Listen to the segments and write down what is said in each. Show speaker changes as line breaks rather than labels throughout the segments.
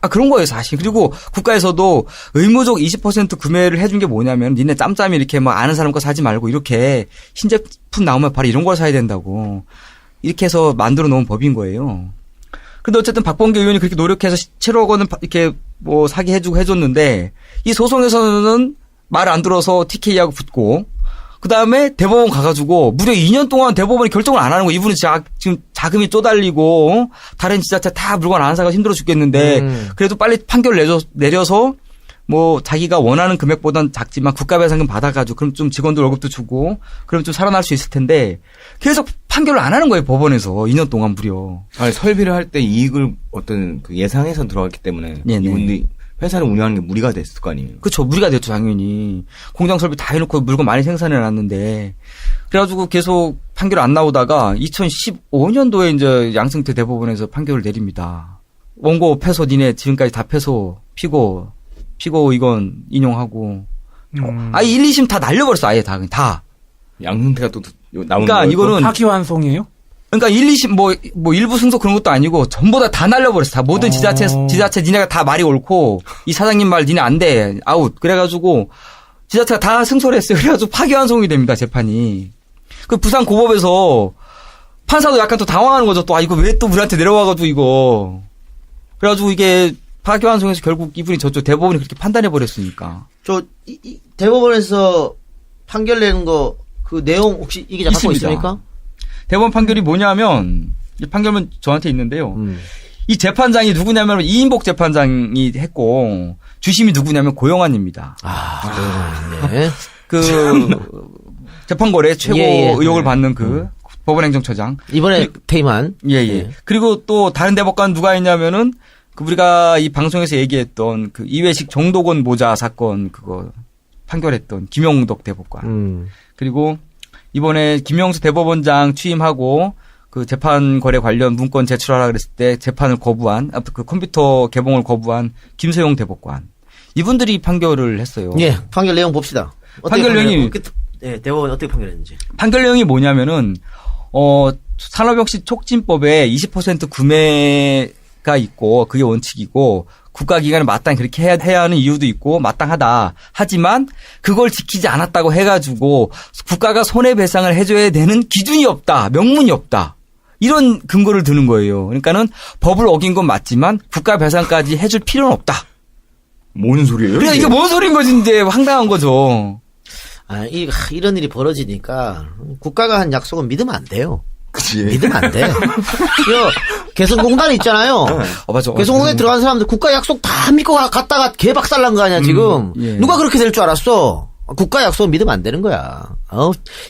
그런 거예요, 사실. 그리고 국가에서도 의무적 20% 구매를 해준 게 뭐냐면 니네 짬짬이 이렇게 막 아는 사람 거 사지 말고 이렇게 신제품 나오면 바로 이런 걸 사야 된다고. 이렇게 해서 만들어 놓은 법인 거예요. 근데 어쨌든 박범계 의원이 그렇게 노력해서 7억 원은 이렇게 뭐 사게 해주고 해줬는데 이 소송에서는 말 안 들어서 TK하고 붙고 그 다음에 대법원 가가지고 무려 2년 동안 대법원이 결정을 안 하는 거예요. 이분은 지금 자금이 쪼달리고 다른 지자체 다 물건 안 사가 힘들어 죽겠는데 그래도 빨리 판결을 내려서 뭐 자기가 원하는 금액보단 작지만 국가배상금 받아가지고 그럼 좀 직원들 월급도 주고 그럼 좀 살아날 수 있을 텐데 계속 판결을 안 하는 거예요. 법원에서 2년 동안 무려.
아니, 설비를 할 때 이익을 어떤 그 예상해서 들어갔기 때문에
네네.
이분들이 회사를 운영하는 게 무리가 됐을 거 아니에요.
그렇죠. 무리가 됐죠. 당연히. 공장 설비 다 해놓고 물건 많이 생산해 놨는데 그래가지고 계속 판결 안 나오다가 2015년도에 이제 양승태 대법원에서 판결을 내립니다. 원고 패소 니네 지금까지 다 패소 피고 이건 인용하고 1, 2심 다 날려버렸어. 아예 다.
양승태가 또 나오는
그러니까
거예요.
이거는
파기환송이에요?
그러니까 1, 2심 뭐 일부 승소 그런 것도 아니고 전부 다 날려버렸어. 다 모든 지자체 니네가 다 말이 옳고 이 사장님 말 니네 안 돼. 아웃. 그래가지고 지자체가 다 승소를 했어요. 그래가지고 파기환송이 됩니다. 재판이. 그 부산 고법에서 판사도 약간 또 당황하는 거죠. 또 이거 왜 또 우리한테 내려와가지고 이거. 그래가지고 이게 파기환송에서 결국 이분이 저쪽 대법원이 그렇게 판단해버렸으니까.
대법원에서 판결 내는 거 그 내용 혹시 이 기자 갖고 있습니까?
대법원 판결이 뭐냐면 이 판결문 저한테 있는데요. 이 재판장이 누구냐면 이인복 재판장이 했고 주심이 누구냐면 고영환입니다.
네.
그 재판거래 최고 의혹을 받는 그 법원행정처장.
이번에 퇴임한.
예. 그리고 또 다른 대법관 누가 있냐면은 그 우리가 이 방송에서 얘기했던 그 이회식 정도건 모자 사건 그거 판결했던 김용덕 대법관. 그리고 이번에 김영수 대법원장 취임하고 그 재판 거래 관련 문건 제출하라 그랬을 때 재판을 거부한 그 컴퓨터 개봉을 거부한 김소영 대법관. 이분들이 판결을 했어요.
예. 판결 내용 봅시다.
판결 내용이
대법원 어떻게 판결했는지.
판결 내용이 뭐냐면은 산업혁신 촉진법에 20% 구매가 있고 그게 원칙이고 국가기관이 마땅히 그렇게 해야 하는 이유도 있고 마땅하다. 하지만 그걸 지키지 않았다고 해가지고 국가가 손해배상을 해줘야 되는 기준이 없다. 명문이 없다. 이런 근거를 드는 거예요. 그러니까는 법을 어긴 건 맞지만 국가배상까지 해줄 필요는 없다.
뭔 소리예요?
그러니까 이게 뭔 소리인 거지 이제 황당한 거죠.
이런 일이 벌어지니까 국가가 한 약속은 믿으면 안 돼요.
그치.
믿으면 안 돼. 개성공단 있잖아요.
맞아.
개성공단에 들어간 사람들 국가 약속 다 믿고 갔다가 개박살 난 거 아니야, 지금.
예.
누가 그렇게 될 줄 알았어? 국가 약속 믿으면 안 되는 거야.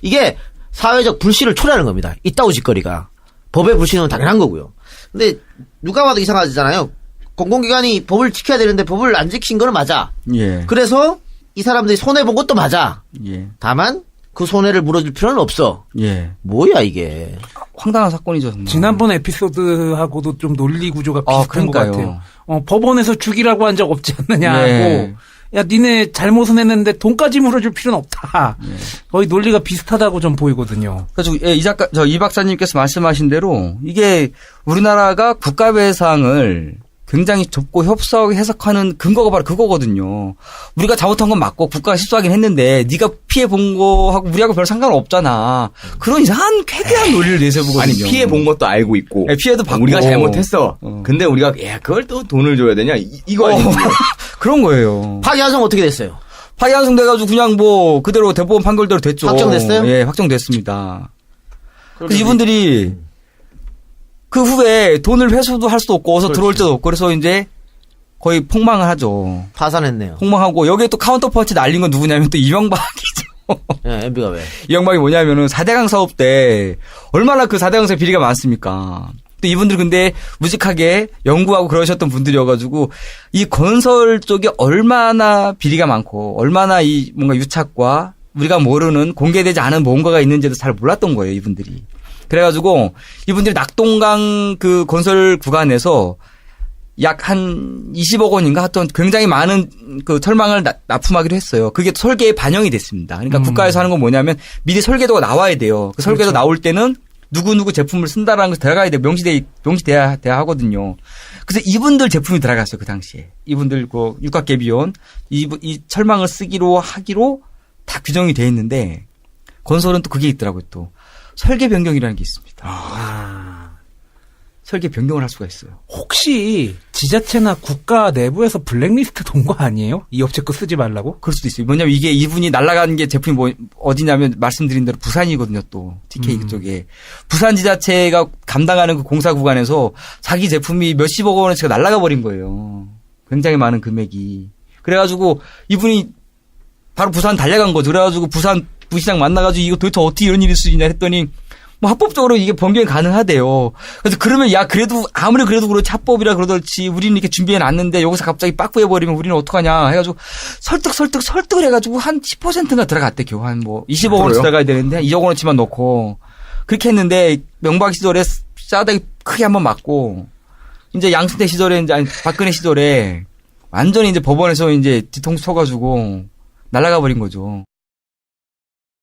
이게 사회적 불신을 초래하는 겁니다. 이따오 짓거리가. 법의 불신은 당연한 거고요. 근데 누가 봐도 이상하잖아요. 공공기관이 법을 지켜야 되는데 법을 안 지킨 거는 맞아.
예.
그래서 이 사람들이 손해본 것도 맞아.
예.
다만 그 손해를 물어줄 필요는 없어.
예.
뭐야 이게.
황당한 사건이죠. 정말.
지난번 에피소드하고도 좀 논리 구조가 비슷한 것
그러니까요.
같아요. 법원에서 죽이라고 한 적 없지 않느냐고.
네.
야, 니네 잘못은 했는데 돈까지 물어줄 필요는 없다. 거의 논리가 비슷하다고 좀 보이거든요.
그래서 이 박사님께서 말씀하신 대로 이게 우리나라가 국가배상을 굉장히 좁고 협소하게 해석하는 근거가 바로 그거거든요. 우리가 잘못한 건 맞고 국가가 실수하긴 했는데 네가 피해 본 거하고 우리하고 별 상관없잖아. 그런 이상한 쾌쾌한 논리를 내세우거든요.
아니, 피해 본 것도 알고 있고.
네, 피해도 받고.
우리가 잘못했어. 근데 우리가 그걸 또 돈을 줘야 되냐? 이거 아니에요.
그런 거예요.
파기환송 어떻게 됐어요?
파기환송 돼가지고 그냥 뭐 그대로 대법원 판결대로 됐죠.
확정됐어요?
예, 확정됐습니다. 그래서 이분들이 그 후에 돈을 회수도 할 수도 없고 어서 들어올 때도 없고 그래서 이제 거의 폭망을 하죠.
파산했네요.
폭망하고 여기에 또 카운터펀치 날린 건 누구냐면 또 이명박이죠.
예, MB가 왜?
이명박이 뭐냐면은 4대강 사업 때 얼마나 그 4대강사의 비리가 많습니까. 또 이분들 근데 무직하게 연구하고 그러셨던 분들이어가지고 이 건설 쪽에 얼마나 비리가 많고 얼마나 이 뭔가 유착과 우리가 모르는 공개되지 않은 뭔가가 있는지도 잘 몰랐던 거예요, 이분들이. 그래가지고 이분들이 낙동강 그 건설 구간에서 약 한 20억 원인가 하여튼 굉장히 많은 그 철망을 납품하기로 했어요. 그게 설계에 반영이 됐습니다. 그러니까 국가에서 하는 건 뭐냐면 미리 설계도가 나와야 돼요. 그 설계도 나올 때는 누구누구 제품을 쓴다라는 거 들어가야 돼. 명시돼야 하거든요. 그래서 이분들 제품이 들어갔어요. 그 당시에. 이분들 그 육각개비온 이 철망을 쓰기로 하기로 다 규정이 돼 있는데 건설은 또 그게 있더라고요. 또 설계 변경이라는 게 있습니다. 설계 변경을 할 수가 있어요.
혹시 지자체나 국가 내부에서 블랙리스트 돈 거 아니에요? 이 업체 거 쓰지 말라고?
그럴 수도 있어요. 뭐냐면 이게 이분이 날아간 게 제품이 뭐 어디냐면 말씀드린 대로 부산이거든요. 또 TK 쪽에 부산 지자체가 감당하는 그 공사 구간에서 자기 제품이 몇십억 원어치가 날아가 버린 거예요. 굉장히 많은 금액이. 그래가지고 이분이 바로 부산 달려간 거죠. 그래가지고 부산 부시장 만나가지고 이거 도대체 어떻게 이런 일이 있을 수 있냐 했더니 뭐 합법적으로 이게 변경이 가능하대요. 그래서 그러면 야 그래도 아무리 그래도 그렇지 합법이라 그러더지 우리는 이렇게 준비해 놨는데 여기서 갑자기 빠꾸해 버리면 우리는 어떡하냐 해가지고 설득을 해가지고 한 10%가 들어갔대 겨우 한 뭐 20억 원어치 들어가야 되는데 한 2억 원어치만 넣고 그렇게 했는데 명박 시절에 싸다기 크게 한번 맞고 이제 양승태 시절에 이제 아니, 박근혜 시절에 완전히 이제 법원에서 이제 뒤통수 쳐가지고 날아가 버린 거죠.